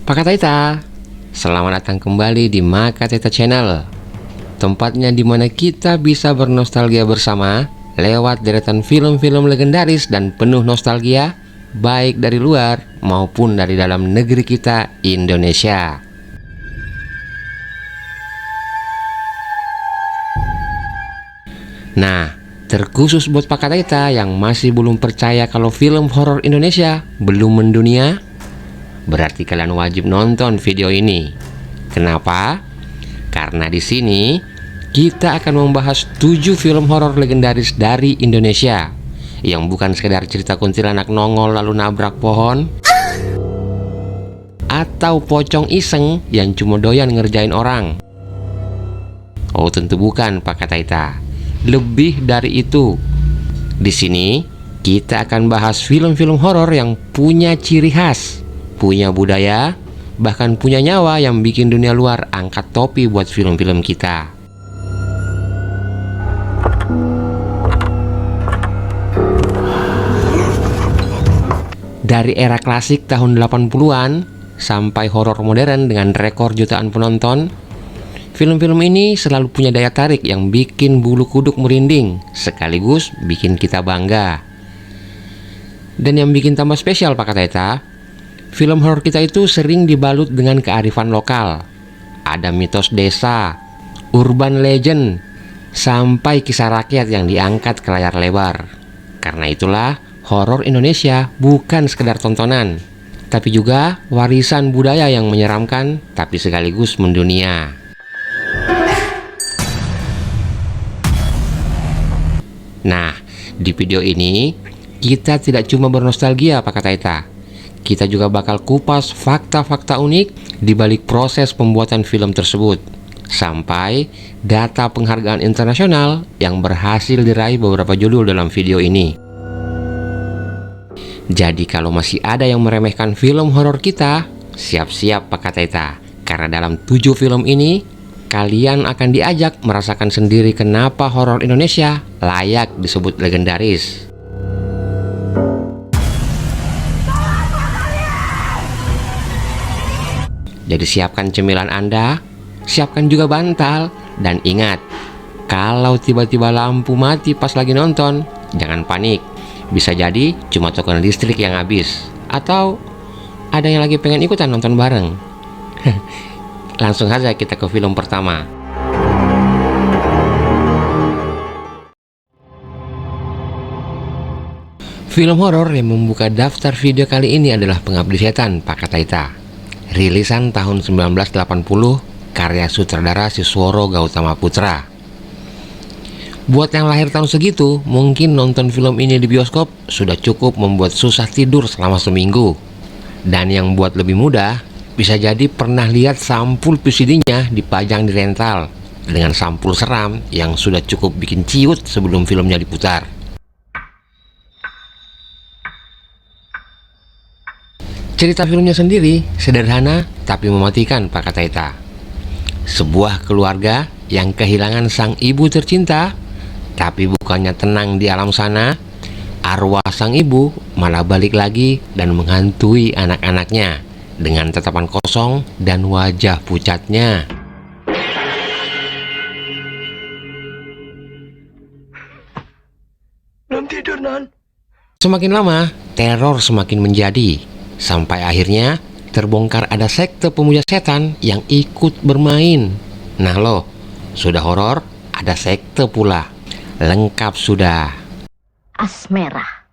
Pak Kataita, selamat datang kembali di Maka Taita Channel. Tempatnya di mana kita bisa bernostalgia bersama lewat deretan film-film legendaris dan penuh nostalgia, baik dari luar maupun dari dalam negeri kita, Indonesia. Nah, terkhusus buat Pak Kataita yang masih belum percaya kalau film horor Indonesia belum mendunia, berarti kalian wajib nonton video ini. Kenapa? Karena di sini kita akan membahas 7 film horor legendaris dari Indonesia yang bukan sekedar cerita kuntilanak nongol lalu nabrak pohon, atau pocong iseng yang cuma doyan ngerjain orang. Oh, tentu bukan Pak Kataita. Lebih dari itu. Di sini kita akan bahas film-film horor yang punya ciri khas, punya budaya, bahkan punya nyawa yang bikin dunia luar angkat topi buat film-film kita. Dari era klasik tahun 80-an sampai horor modern dengan rekor jutaan penonton, film-film ini selalu punya daya tarik yang bikin bulu kuduk merinding, sekaligus bikin kita bangga. Dan yang bikin tambah spesial Pak Kataita, film horor kita itu sering dibalut dengan kearifan lokal. Ada mitos desa, urban legend, sampai kisah rakyat yang diangkat ke layar lebar. Karena itulah, horor Indonesia bukan sekedar tontonan, tapi juga warisan budaya yang menyeramkan, tapi sekaligus mendunia. Nah, di video ini, kita tidak cuma bernostalgia Pak Kataita. Kita juga bakal kupas fakta-fakta unik di balik proses pembuatan film tersebut, sampai data penghargaan internasional yang berhasil diraih beberapa judul dalam video ini. Jadi kalau masih ada yang meremehkan film horor kita, siap-siap Pak Kataita, karena dalam 7 film ini kalian akan diajak merasakan sendiri kenapa horor Indonesia layak disebut legendaris. Jadi siapkan cemilan Anda, siapkan juga bantal, dan ingat, kalau tiba-tiba lampu mati pas lagi nonton, jangan panik. Bisa jadi cuma token listrik yang habis, atau ada yang lagi pengen ikutan nonton bareng. Langsung saja kita ke film pertama. Film horor yang membuka daftar video kali ini adalah Pengabdi Setan Pak Kataita. Rilisan tahun 1980, karya sutradara Sisworo Gautama Putra. Buat yang lahir tahun segitu, mungkin nonton film ini di bioskop sudah cukup membuat susah tidur selama seminggu. Dan yang buat lebih mudah, bisa jadi pernah lihat sampul VCD-nya dipajang di rental dengan sampul seram yang sudah cukup bikin ciut sebelum filmnya diputar. Cerita filmnya sendiri sederhana tapi mematikan Pak Kataita. Sebuah keluarga yang kehilangan sang ibu tercinta, tapi bukannya tenang di alam sana, arwah sang ibu malah balik lagi dan menghantui anak-anaknya dengan tatapan kosong dan wajah pucatnya. Belum tidur, Non. Semakin lama, teror semakin menjadi, sampai akhirnya terbongkar ada sekte pemuja setan yang ikut bermain. Nah loh, sudah horor, ada sekte pula. Lengkap sudah. As merah.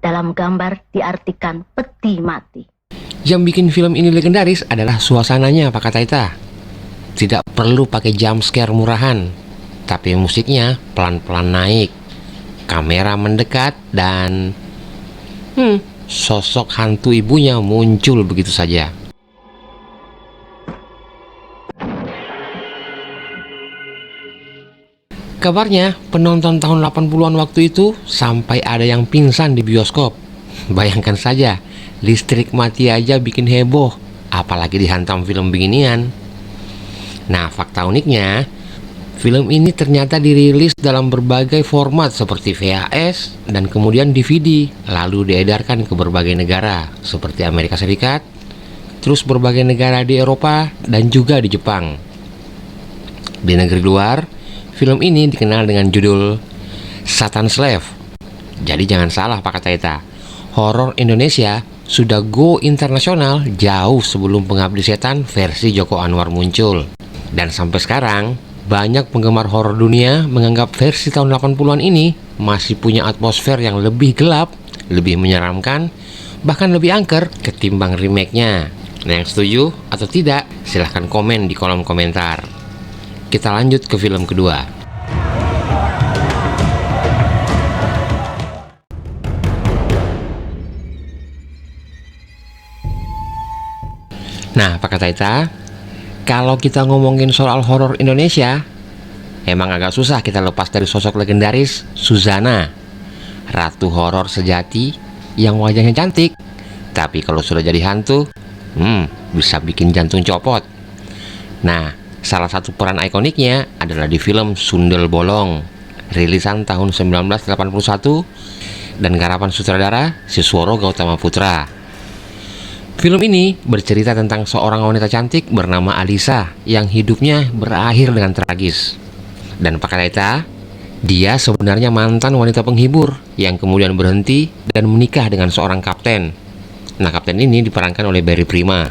Dalam gambar diartikan peti mati. Yang bikin film ini legendaris adalah suasananya Pak Kataita. Tidak perlu pakai jump scare murahan, tapi musiknya pelan-pelan naik, kamera mendekat, dan sosok hantu ibunya muncul begitu saja. Kabarnya penonton tahun 80-an waktu itu sampai ada yang pingsan di bioskop. Bayangkan saja, listrik mati aja bikin heboh, apalagi dihantam film beginian. Nah, fakta uniknya, film ini ternyata dirilis dalam berbagai format seperti VHS dan kemudian DVD, lalu diedarkan ke berbagai negara seperti Amerika Serikat, terus berbagai negara di Eropa dan juga di Jepang. Di negeri luar, film ini dikenal dengan judul Satan Slave. Jadi jangan salah Pak Kataita, horor Indonesia sudah go internasional jauh sebelum Pengabdi Setan versi Joko Anwar muncul. Dan sampai sekarang, banyak penggemar horor dunia menganggap versi tahun 80-an ini masih punya atmosfer yang lebih gelap, lebih menyeramkan, bahkan lebih angker ketimbang remake-nya. Nah, yang setuju atau tidak, silahkan komen di kolom komentar. Kita lanjut ke film kedua. Nah, Pak Kataita, kalau kita ngomongin soal horor Indonesia, emang agak susah kita lepas dari sosok legendaris Suzana, ratu horor sejati yang wajahnya cantik, tapi kalau sudah jadi hantu, bisa bikin jantung copot. Nah, salah satu peran ikoniknya adalah di film Sundel Bolong, rilisan tahun 1981 dan garapan sutradara Sisworo Gautama Putra. Film ini bercerita tentang seorang wanita cantik bernama Alisa yang hidupnya berakhir dengan tragis. Dan Pak Kataita, dia sebenarnya mantan wanita penghibur yang kemudian berhenti dan menikah dengan seorang kapten. Nah, kapten ini diperankan oleh Barry Prima.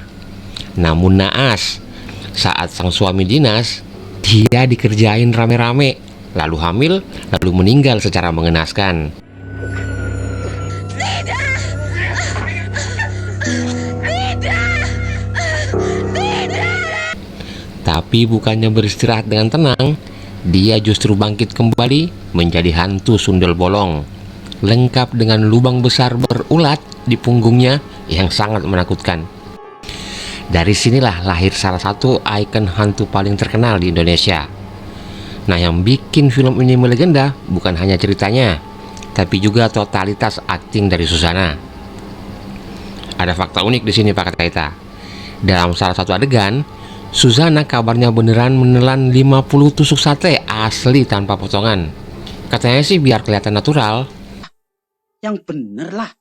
Namun naas, saat sang suami dinas, dia dikerjain rame-rame, lalu hamil, lalu meninggal secara mengenaskan. Tapi bukannya beristirahat dengan tenang, dia justru bangkit kembali menjadi hantu Sundel Bolong, lengkap dengan lubang besar berulat di punggungnya yang sangat menakutkan. Dari sinilah lahir salah satu ikon hantu paling terkenal di Indonesia. Nah, yang bikin film ini melegenda bukan hanya ceritanya, tapi juga totalitas akting dari Suzana. Ada fakta unik di sini Pak Kataita. Dalam salah satu adegan, Suzana kabarnya beneran menelan 50 tusuk sate asli tanpa potongan. Katanya sih biar kelihatan natural. Yang bener lah.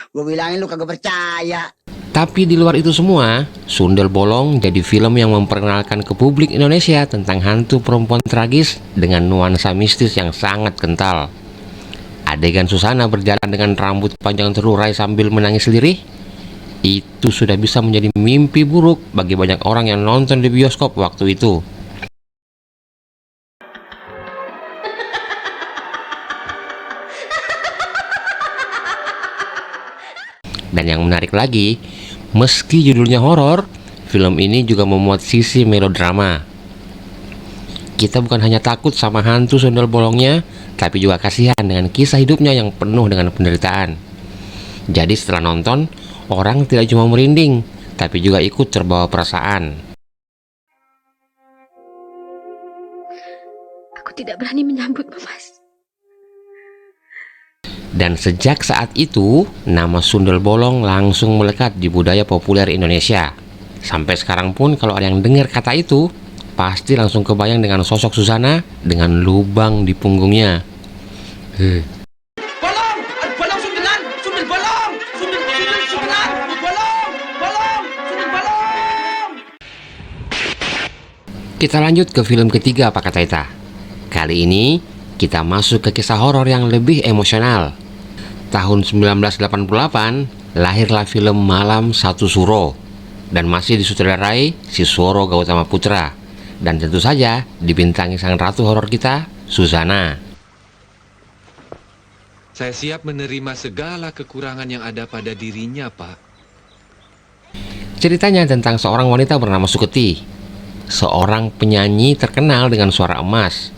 Gue bilangin lu kagak percaya. Tapi di luar itu semua, Sundel Bolong jadi film yang memperkenalkan ke publik Indonesia tentang hantu perempuan tragis dengan nuansa mistis yang sangat kental. Adegan Suzana berjalan dengan rambut panjang terurai sambil menangis lirih, itu sudah bisa menjadi mimpi buruk bagi banyak orang yang nonton di bioskop waktu itu. Dan yang menarik lagi, meski judulnya horor, film ini juga memuat sisi melodrama. Kita bukan hanya takut sama hantu Sundel Bolongnya, tapi juga kasihan dengan kisah hidupnya yang penuh dengan penderitaan. Jadi setelah nonton, orang tidak cuma merinding, tapi juga ikut terbawa perasaan. Aku tidak berani menyambutmu, Mas. Dan sejak saat itu, nama Sundel Bolong langsung melekat di budaya populer Indonesia. Sampai sekarang pun kalau ada yang dengar kata itu, pasti langsung kebayang dengan sosok Suzana dengan lubang di punggungnya. Bolong! Bolong sundelan! Sundel bolong! Sundelan! Bolong! Sundel bolong! Kita lanjut ke film ketiga Pak Kataita. Kali ini kita masuk ke kisah horor yang lebih emosional. Tahun 1988 lahirlah film Malam Satu Suro dan masih disutradarai Sisworo Gautama Putra, dan tentu saja dibintangi sang ratu horor kita, Suzana. Saya siap menerima segala kekurangan yang ada pada dirinya, Pak. Ceritanya tentang seorang wanita bernama Suketi, seorang penyanyi terkenal dengan suara emas.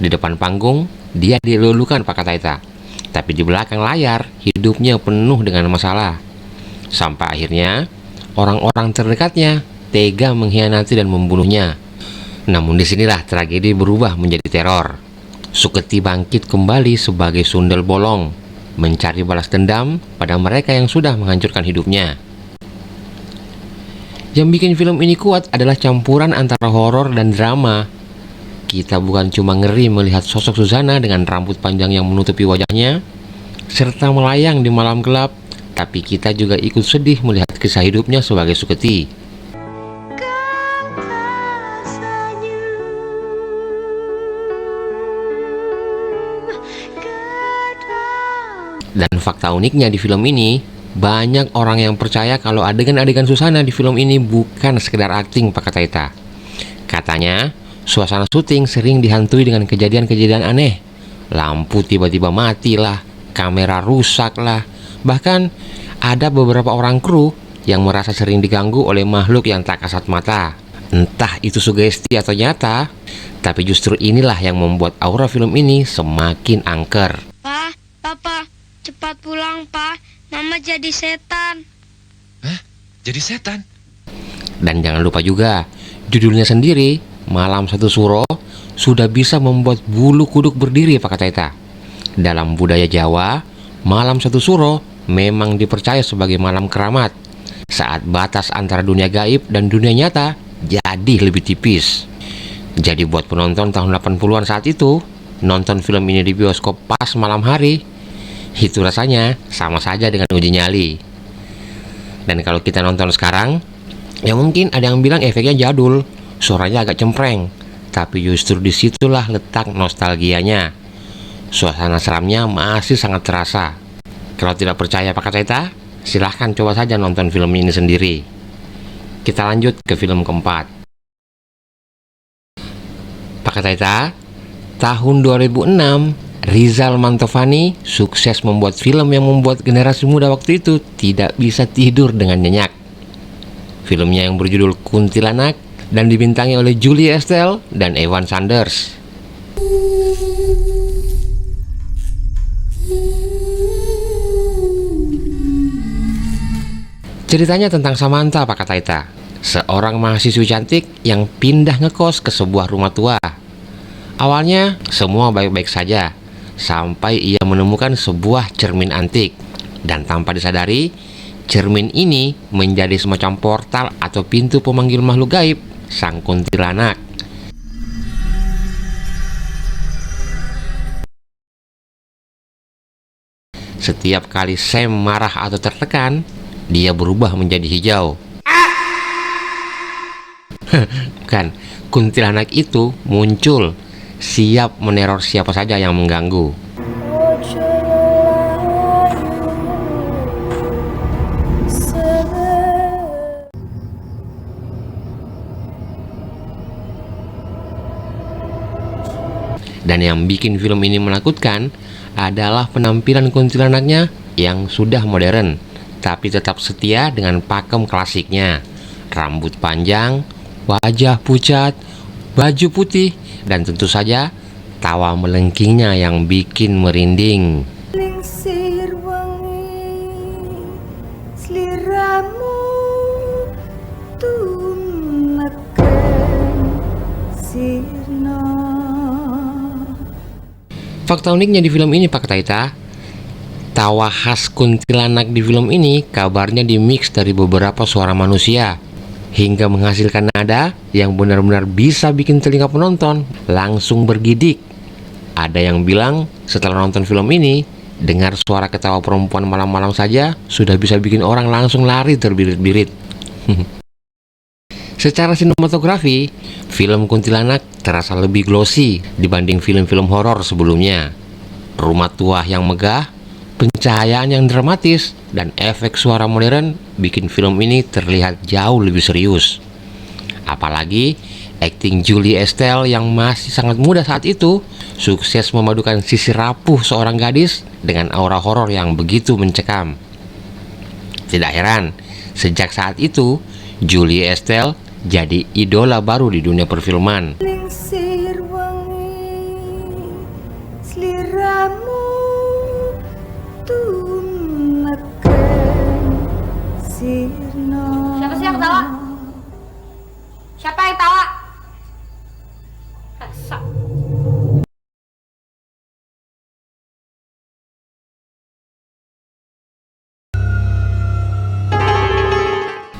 Di depan panggung, dia dilulukan Pak Kataita. Tapi di belakang layar, hidupnya penuh dengan masalah. Sampai akhirnya, orang-orang terdekatnya tega mengkhianati dan membunuhnya. Namun disinilah tragedi berubah menjadi teror. Suketi bangkit kembali sebagai Sundel Bolong, mencari balas dendam pada mereka yang sudah menghancurkan hidupnya. Yang bikin film ini kuat adalah campuran antara horor dan drama. kita bukan cuma ngeri melihat sosok Susana dengan rambut panjang yang menutupi wajahnya, serta melayang di malam gelap, tapi kita juga ikut sedih melihat kisah hidupnya sebagai Suketi. Dan fakta uniknya di film ini, banyak orang yang percaya kalau adegan-adegan Susana di film ini bukan sekedar akting Pak Kataita. Katanya, suasana syuting sering dihantui dengan kejadian-kejadian aneh. Lampu tiba-tiba mati lah, kamera rusak lah. Bahkan ada beberapa orang kru yang merasa sering diganggu oleh makhluk yang tak kasat mata. Entah itu sugesti atau nyata, tapi justru inilah yang membuat aura film ini semakin angker. Pa, Papa, cepat pulang, Pa. Mama jadi setan. Hah? Jadi setan? Dan jangan lupa juga, judulnya sendiri, Malam Satu Suro, sudah bisa membuat bulu kuduk berdiri Pak Kataita. Dalam budaya Jawa, Malam Satu Suro memang dipercaya sebagai malam keramat, saat batas antara dunia gaib dan dunia nyata jadi lebih tipis. Jadi buat penonton tahun 80-an saat itu, nonton film ini di bioskop pas malam hari, itu rasanya sama saja dengan uji nyali. Dan kalau kita nonton sekarang, ya mungkin ada yang bilang efeknya jadul, suaranya agak cempreng, tapi justru disitulah letak nostalgianya. Suasana seramnya masih sangat terasa. Kalau tidak percaya Pak Kataita, silahkan coba saja nonton film ini sendiri. Kita lanjut ke film keempat. Pak Kataita, tahun 2006, Rizal Mantovani sukses membuat film yang membuat generasi muda waktu itu tidak bisa tidur dengan nyenyak. Filmnya yang berjudul Kuntilanak dan dibintangi oleh Julie Estelle dan Evan Sanders. Ceritanya tentang Samantha Pak Kataita, seorang mahasiswi cantik yang pindah ngekos ke sebuah rumah tua. Awalnya semua baik-baik saja, sampai ia menemukan sebuah cermin antik. Dan tanpa disadari, cermin ini menjadi semacam portal atau pintu pemanggil makhluk gaib, sang kuntilanak. Setiap kali Sam marah atau tertekan, dia berubah menjadi hijau. Bukan, kuntilanak itu muncul siap meneror siapa saja yang mengganggu. Dan yang bikin film ini menakutkan adalah penampilan kuntilanaknya yang sudah modern, tapi tetap setia dengan pakem klasiknya. Rambut panjang, wajah pucat, baju putih, dan tentu saja tawa melengkingnya yang bikin merinding. Lingsir wangi sliramu tumeken sirna. Fakta uniknya di film ini Pak Kataita, tawa khas kuntilanak di film ini kabarnya dimix dari beberapa suara manusia, hingga menghasilkan nada yang benar-benar bisa bikin telinga penonton langsung bergidik. Ada yang bilang setelah nonton film ini, dengar suara ketawa perempuan malam-malam saja sudah bisa bikin orang langsung lari terbirit-birit. Secara sinematografi, film Kuntilanak terasa lebih glossy dibanding film-film horor sebelumnya. Rumah tua yang megah, pencahayaan yang dramatis, dan efek suara modern bikin film ini terlihat jauh lebih serius. Apalagi akting Julie Estelle yang masih sangat muda saat itu sukses memadukan sisi rapuh seorang gadis dengan aura horor yang begitu mencekam. Tidak heran, sejak saat itu Julie Estelle jadi idola baru di dunia perfilman. Lingsir wangi sliramu tumeken sirna. Siapa sih yang ketawa? Siapa yang tawa? Rasa.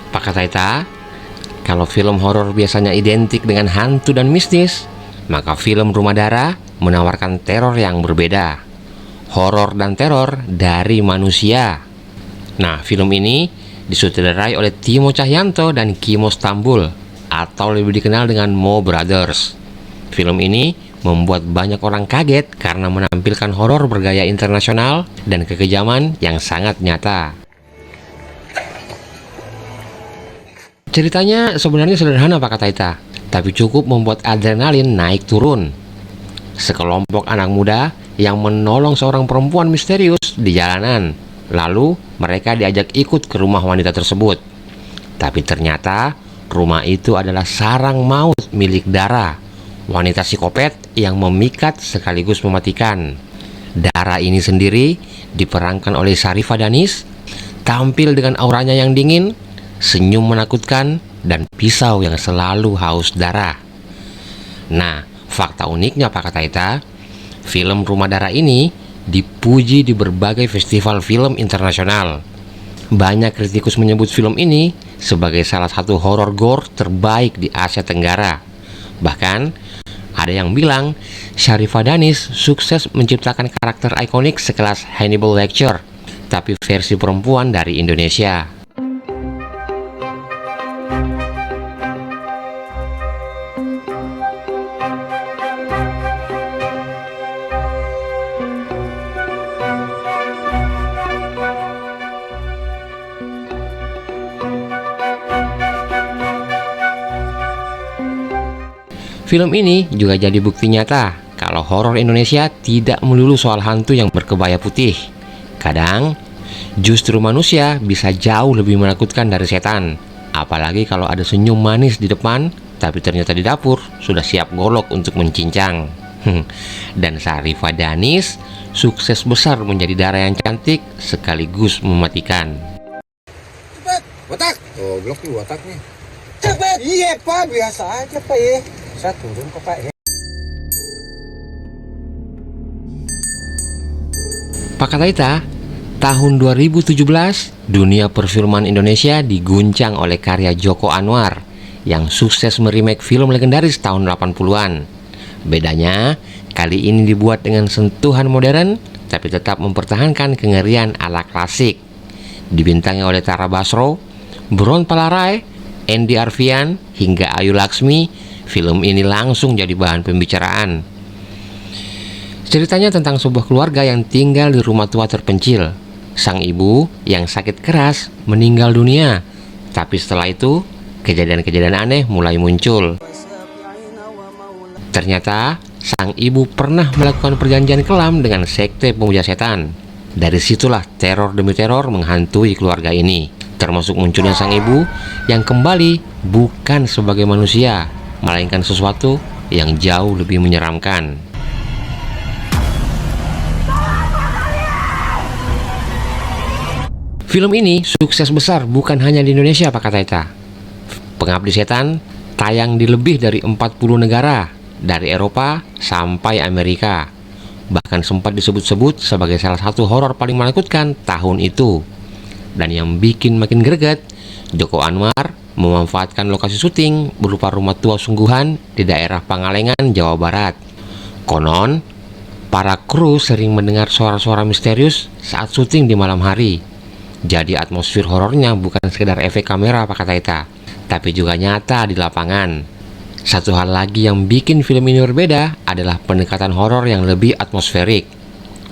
Pak Kataita, kalau film horor biasanya identik dengan hantu dan mistis, Maka film Rumah Darah menawarkan teror yang berbeda. Horor dan teror dari manusia. Nah, film ini disutradarai oleh Timo Cahyanto dan Kimo Stambul, atau lebih dikenal dengan Mo Brothers. Film ini membuat banyak orang kaget karena menampilkan horor bergaya internasional dan kekejaman yang sangat nyata. Ceritanya sebenarnya sederhana Pak Kataita, tapi cukup membuat adrenalin naik turun. Sekelompok anak muda yang menolong seorang perempuan misterius di jalanan. Lalu mereka diajak ikut ke rumah wanita tersebut. Tapi ternyata rumah itu adalah sarang maut milik Dara, wanita psikopat yang memikat sekaligus mematikan. Dara ini sendiri diperankan oleh Sharifah Danis, tampil dengan auranya yang dingin, senyum menakutkan, dan pisau yang selalu haus darah. Nah, fakta uniknya Pak Kataita, film Rumah Darah ini dipuji di berbagai festival film internasional. Banyak kritikus menyebut film ini sebagai salah satu horor gore terbaik di Asia Tenggara. Bahkan ada yang bilang Sharifah Danis sukses menciptakan karakter ikonik sekelas Hannibal Lecter, tapi versi perempuan dari Indonesia. Film ini juga jadi bukti nyata kalau horor Indonesia tidak melulu soal hantu yang berkebaya putih. Kadang justru manusia bisa jauh lebih menakutkan dari setan. Apalagi kalau ada senyum manis di depan, tapi ternyata di dapur sudah siap golok untuk mencincang. Dan Sharifah Danis sukses besar menjadi Dara yang cantik sekaligus mematikan. Cepat, watak. Oh, blok tuh wataknya. Cepat. Iya Pak, biasa aja Pak ya. Saya turun kok Pak ya. Pak Kataita, tahun 2017 dunia perfilman Indonesia diguncang oleh karya Joko Anwar yang sukses meremake film legendaris tahun 80-an. Bedanya, kali ini dibuat dengan sentuhan modern tapi tetap mempertahankan kengerian ala klasik. Dibintangi oleh Tara Basro, Bron Palarai, Andy Arfian, hingga Ayu Laksmi, film ini langsung jadi bahan pembicaraan. Ceritanya tentang sebuah keluarga yang tinggal di rumah tua terpencil. Sang ibu yang sakit keras meninggal dunia, tapi setelah itu kejadian-kejadian aneh mulai muncul. Ternyata sang ibu pernah melakukan perjanjian kelam dengan sekte pemuja setan. Dari situlah teror demi teror menghantui keluarga ini, termasuk munculnya sang ibu yang kembali bukan sebagai manusia, melainkan sesuatu yang jauh lebih menyeramkan. Film ini sukses besar bukan hanya di Indonesia Pak Kataita. Pengabdi Setan tayang di lebih dari 40 negara, dari Eropa sampai Amerika. Bahkan sempat disebut-sebut sebagai salah satu horor paling menakutkan tahun itu. Dan yang bikin makin greget, Joko Anwar memanfaatkan lokasi syuting berupa rumah tua sungguhan di daerah Pangalengan, Jawa Barat. Konon, para kru sering mendengar suara-suara misterius saat syuting di malam hari. Jadi atmosfer horornya bukan sekedar efek kamera Pak Kataita, tapi juga nyata di lapangan. Satu hal lagi yang bikin film ini berbeda adalah pendekatan horor yang lebih atmosferik.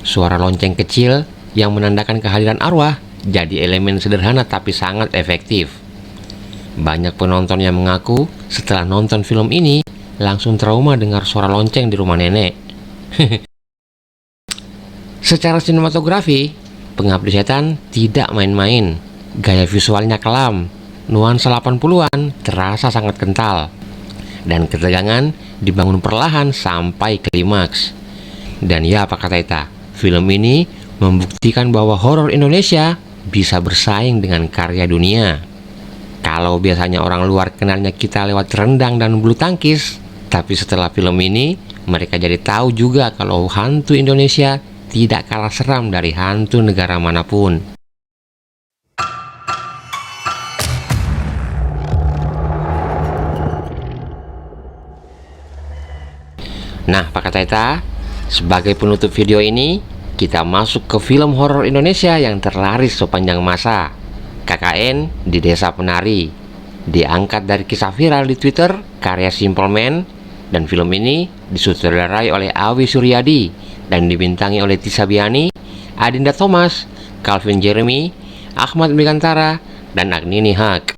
Suara lonceng kecil yang menandakan kehadiran arwah jadi elemen sederhana tapi sangat efektif. Banyak penonton yang mengaku setelah nonton film ini langsung trauma dengar suara lonceng di rumah nenek. Secara sinematografi, Pengabdi Setan tidak main-main. Gaya visualnya kelam, nuansa 80-an terasa sangat kental, dan ketegangan dibangun perlahan sampai klimaks. Dan ya Pak Kataita, film ini membuktikan bahwa horor Indonesia bisa bersaing dengan karya dunia. Kalau biasanya orang luar kenalnya kita lewat rendang dan bulu tangkis, tapi setelah film ini mereka jadi tahu juga kalau hantu Indonesia tidak kalah seram dari hantu negara manapun. Nah, Pak Kataita, sebagai penutup video ini, kita masuk ke film horor Indonesia yang terlaris sepanjang masa, KKN di Desa Penari. Diangkat dari kisah viral di Twitter karya Simple Man, dan film ini disutradarai oleh Awi Suryadi dan dibintangi oleh Tisa Biani, Adinda Thomas, Calvin Jeremy, Ahmad Megantara, dan Agnini Haq.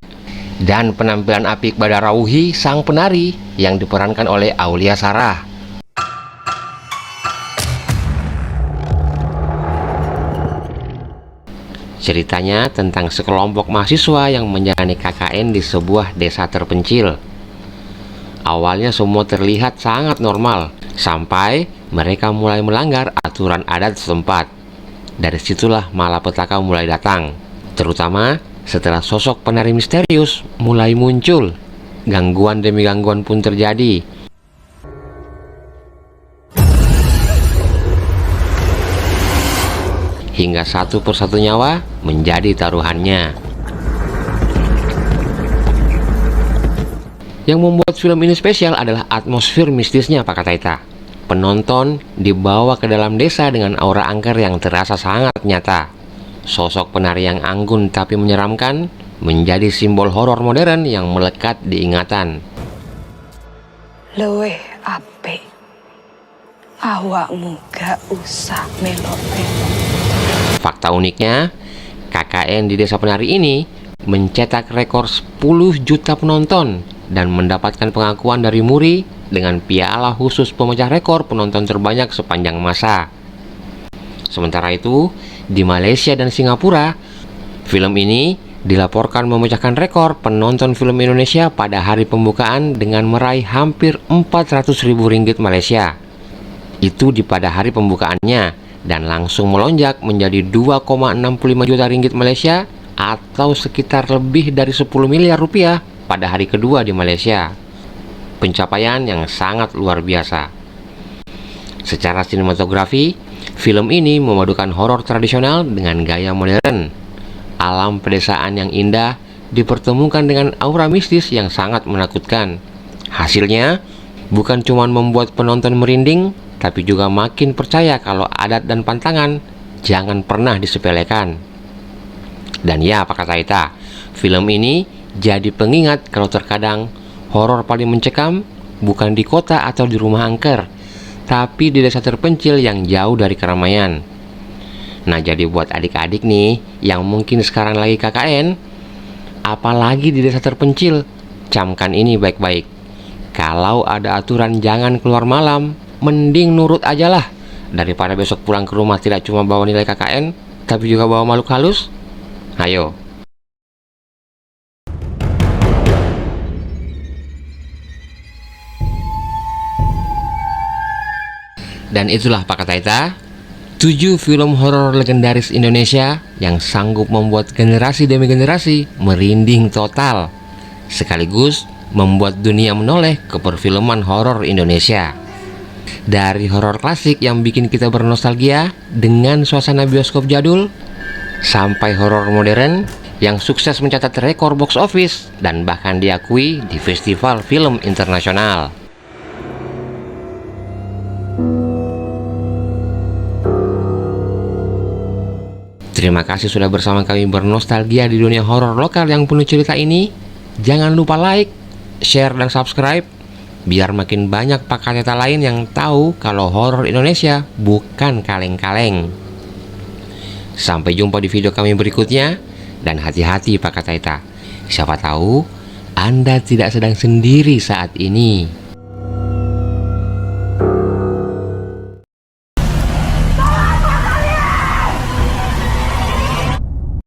Dan penampilan apik Badarauhi sang penari yang diperankan oleh Aulia Sarah. Ceritanya tentang sekelompok mahasiswa yang menjalani KKN di sebuah desa terpencil. Awalnya semua terlihat sangat normal, sampai mereka mulai melanggar aturan adat setempat. Dari situlah malapetaka mulai datang, terutama setelah sosok penari misterius mulai muncul. Gangguan demi gangguan pun terjadi. Hingga satu persatu nyawa menjadi taruhannya. Yang membuat film ini spesial adalah atmosfer mistisnya, Pak Kataita. Penonton dibawa ke dalam desa dengan aura angker yang terasa sangat nyata. Sosok penari yang anggun tapi menyeramkan menjadi simbol horor modern yang melekat di ingatan. Luweh apik. Awakmu gak usah melok-melok. Fakta uniknya, KKN di Desa Penari ini mencetak rekor 10 juta penonton dan mendapatkan pengakuan dari Muri dengan piala khusus pemecah rekor penonton terbanyak sepanjang masa. Sementara itu, di Malaysia dan Singapura, film ini dilaporkan memecahkan rekor penonton film Indonesia pada hari pembukaan dengan meraih hampir 400.000 ringgit Malaysia. Itu pada hari pembukaannya, dan langsung melonjak menjadi 2,65 juta ringgit Malaysia atau sekitar lebih dari 10 miliar rupiah pada hari kedua di Malaysia. Pencapaian yang sangat luar biasa. Secara sinematografi, film ini memadukan horor tradisional dengan gaya modern. Alam pedesaan yang indah dipertemukan dengan aura mistis yang sangat menakutkan. Hasilnya bukan cuma membuat penonton merinding, tapi juga makin percaya kalau adat dan pantangan jangan pernah disepelekan. Dan ya, Pak Kataita, film ini jadi pengingat kalau terkadang horor paling mencekam bukan di kota atau di rumah angker, tapi di desa terpencil yang jauh dari keramaian. Nah, jadi buat adik-adik nih yang mungkin sekarang lagi KKN, apalagi di desa terpencil, camkan ini baik-baik. Kalau ada aturan jangan keluar malam, mending nurut aja lah, daripada besok pulang ke rumah tidak cuma bawa nilai KKN, tapi juga bawa makhluk halus. Ayo. Dan itulah Pak Kataita, 7 film horor legendaris Indonesia yang sanggup membuat generasi demi generasi merinding total, sekaligus membuat dunia menoleh ke perfilman horor Indonesia. Dari horor klasik yang bikin kita bernostalgia dengan suasana bioskop jadul, sampai horor modern yang sukses mencatat rekor box office dan bahkan diakui di festival film internasional. Terima kasih sudah bersama kami bernostalgia di dunia horor lokal yang penuh cerita ini. Jangan lupa like, share, dan subscribe biar makin banyak Pak Kataita lain yang tahu kalau horor Indonesia bukan kaleng-kaleng. Sampai jumpa di video kami berikutnya, dan hati-hati Pak Kataita. Siapa tahu Anda tidak sedang sendiri saat ini.